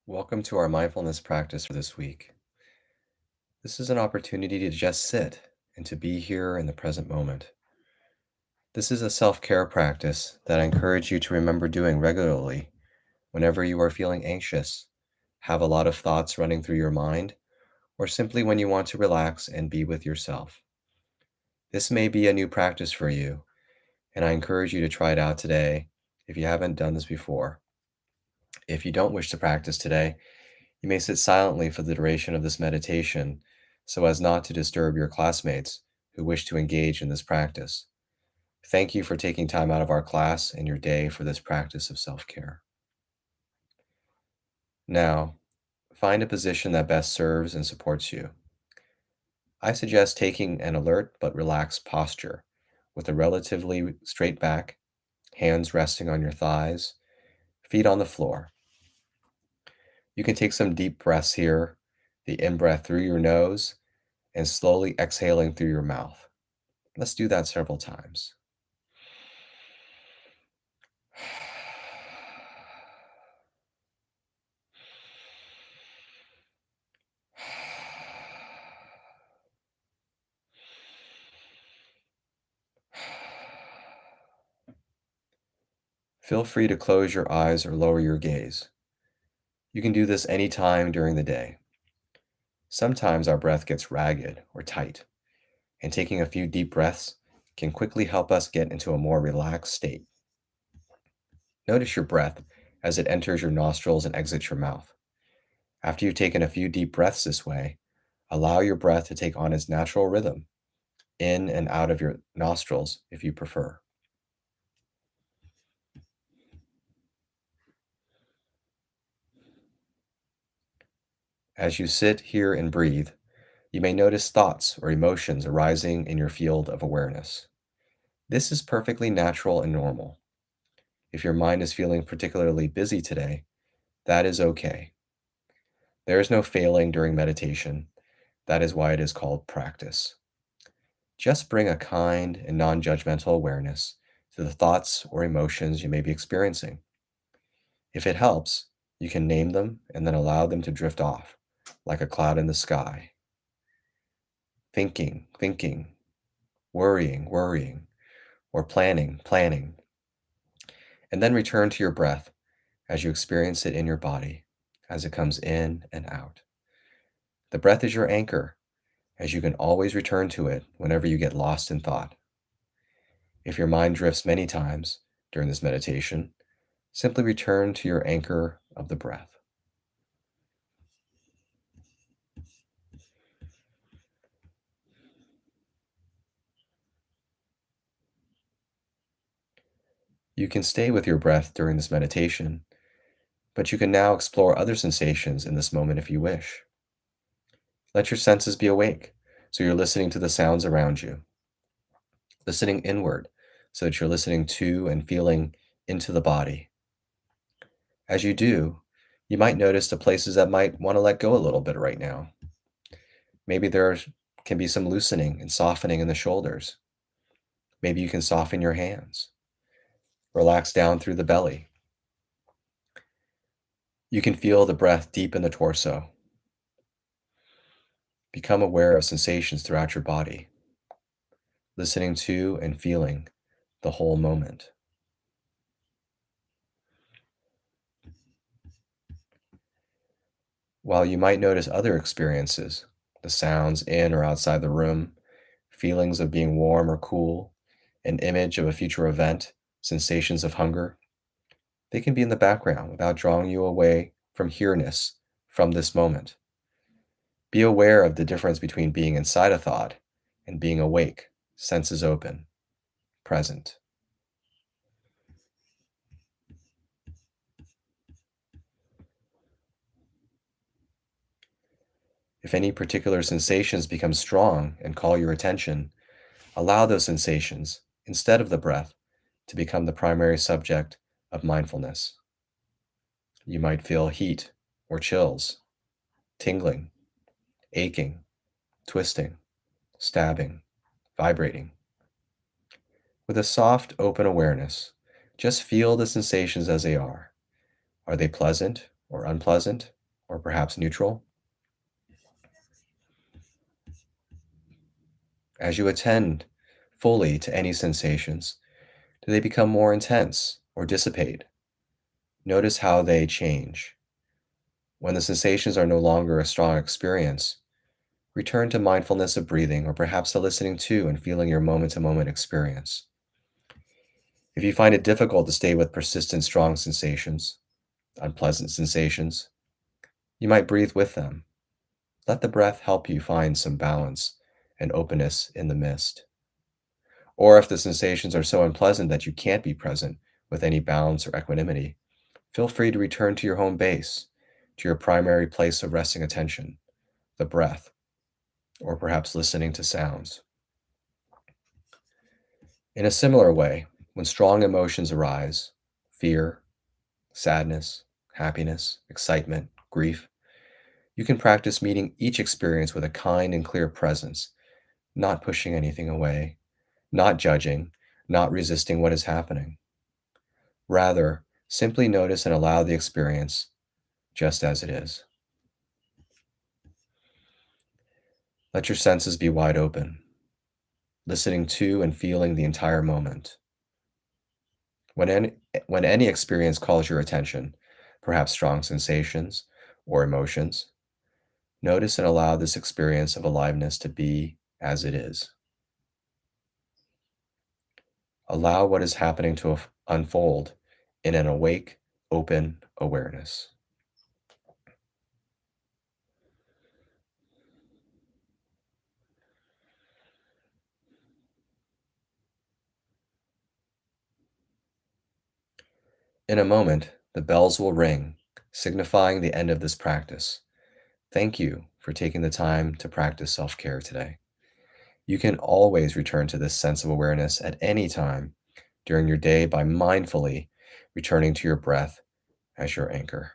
Welcome to our mindfulness practice for this week. This is an opportunity to just sit and to be here in the present moment. This is a self care practice that I encourage you to remember doing regularly whenever you are feeling anxious, have a lot of thoughts running through your mind, or simply when you want to relax and be with yourself. This may be a new practice for you, and I encourage you to try it out today if you haven't done this before. If you don't wish to practice today, you may sit silently for the duration of this meditation so as not to disturb your classmates who wish to engage in this practice. Thank you for taking time out of our class and your day for this practice of self care. Now, find a position that best serves and supports you. I suggest taking an alert but relaxed posture with a relatively straight back, hands resting on your thighs, feet on the floor. You can take some deep breaths here, the in breath through your nose and slowly exhaling through your mouth. Let's do that several times. Feel free to close your eyes or lower your gaze. You can do this anytime during the day. Sometimes our breath gets ragged or tight, and taking a few deep breaths can quickly help us get into a more relaxed state. Notice your breath as it enters your nostrils and exits your mouth. After you've taken a few deep breaths this way, allow your breath to take on its natural rhythm, in and out of your nostrils if you prefer. As you sit here and breathe, you may notice thoughts or emotions arising in your field of awareness. This is perfectly natural and normal. If your mind is feeling particularly busy today, that is okay. There is no failing during meditation. That is why it is called practice. Just bring a kind and non judgmental awareness to the thoughts or emotions you may be experiencing. If it helps, you can name them and then allow them to drift off, like a cloud in the sky. Thinking, worrying, or planning, and then return to your breath as you experience it in your body, as it comes in and out. The breath is your anchor, as you can always return to it whenever you get lost in thought. If your mind drifts many times during this meditation, simply return to your anchor of the breath. You can stay with your breath during this meditation, but you can now explore other sensations in this moment if you wish. Let your senses be awake, so you're listening to the sounds around you, listening inward, so that you're listening to and feeling into the body. As you do, you might notice the places that might want to let go a little bit right now. Maybe can be some loosening and softening in the shoulders. Maybe you can soften your hands, relax down through the belly. You can feel the breath deep in the torso. Become aware of sensations throughout your body, listening to and feeling the whole moment. While you might notice other experiences, the sounds in or outside the room, feelings of being warm or cool, an image of a future event, sensations of hunger, they can be in the background without drawing you away from here-ness, from this moment. Be aware of the difference between being inside a thought and being awake, senses open, present. If any particular sensations become strong and call your attention, allow those sensations, instead of the breath, to become the primary subject of mindfulness. You might feel heat or chills, tingling, aching, twisting, stabbing, vibrating. With a soft, open awareness, just feel the sensations as they are. Are they pleasant or unpleasant? or perhaps neutral? As you attend fully to any sensations, do they become more intense or dissipate? Notice how they change. When the sensations are no longer a strong experience, return to mindfulness of breathing or perhaps to listening to and feeling your moment to moment experience. If you find it difficult to stay with persistent strong sensations, unpleasant sensations, you might breathe with them. Let the breath help you find some balance and openness in the midst. Or if the sensations are so unpleasant that you can't be present with any balance or equanimity, feel free to return to your home base, to your primary place of resting attention, the breath, or perhaps listening to sounds. In a similar way, when strong emotions arise, fear, sadness, happiness, excitement, grief, you can practice meeting each experience with a kind and clear presence, not pushing anything away, not judging, not resisting what is happening. Rather, simply notice and allow the experience just as it is. Let your senses be wide open, listening to and feeling the entire moment. When any, when any experience calls your attention, perhaps strong sensations or emotions, notice and allow this experience of aliveness to be as it is. Allow what is happening to unfold in an awake, open awareness. In a moment, the bells will ring, signifying the end of this practice. Thank you for taking the time to practice self care today. You can always return to this sense of awareness at any time during your day by mindfully returning to your breath as your anchor.